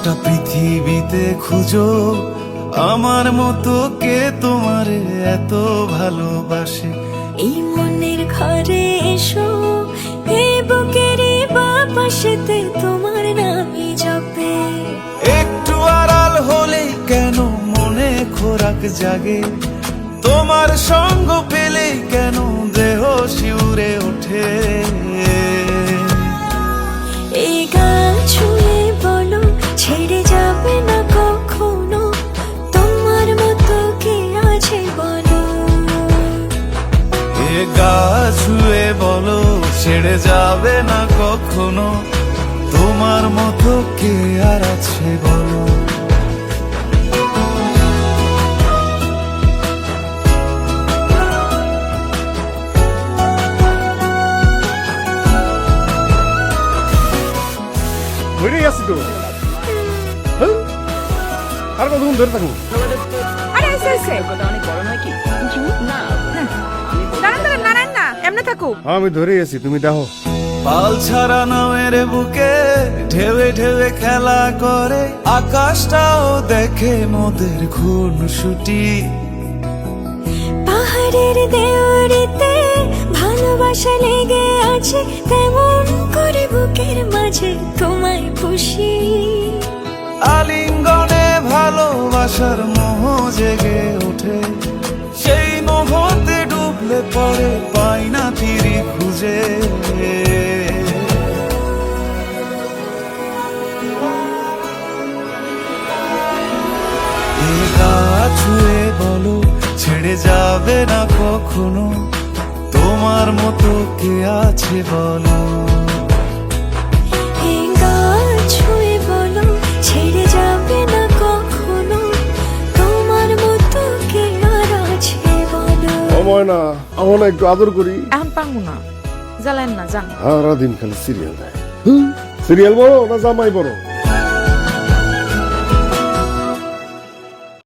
গোটা পৃথিবীতে খুঁজো আমার মতো কে তোমারে এত ভালোবাসে। এই মনের ঘরে এসো, এই বুকেরই বাপাশেতে তোমার নামই জপে। একটু আড়াল হলেই কেন মনে খোরাক জাগে, তোমার সঙ্গ পেলেই কেন দেহ শিউরে ওঠে। এই গান ছুঁয়ে বলো ছেড়ে যাবে না কখনো, তোমার মতো কে আছে বলো। এ গা ছুঁয়ে বলো ছেড়ে যাবে না কখনো, তোমার মতো কে আর আছে বলো। ধরেই আছি তো। হ্যাঁ? আর কতক্ষণ ধরে থাকবো? আরে এসে এসে দাঁড়ান দাঁড়ান নারায়ণ না এমনি থাকুক। আমি ধরেই আছি, তুমি দেখো। পাল ছাড়া নামের বুকে ঢেউে ঢেউে খেলা করে, আকাশটাও দেখে মোদের খুনসুটি। পাহাড়ের দেওয়ারিতে ভালোবাসা লেগে আছে, তেমন করে বুকের মাঝে তোমায় খুশি। আলিঙ্গনে ভালোবাসার মোহ জেগে ওঠে, সেই মোহতে ডুবলে পড়ে পাই না তীরি খুঁজে। এ গা ছুঁয়ে বলো ছেড়ে যাবে না কখনো, তোমার মতো কে আছে বলো। এই গান ছুঁয়ে বলো ছেড়ে যাবে না কখনো, তোমার মতো কে আর আছে বলো। সময় না, আমার না একটু আদর করি। এখন পাঙ্গু না, জ্বালেন না যান। সারাদিন খালি সিরিয়াল দেয়। সিরিয়াল বড় না জামাই বড়?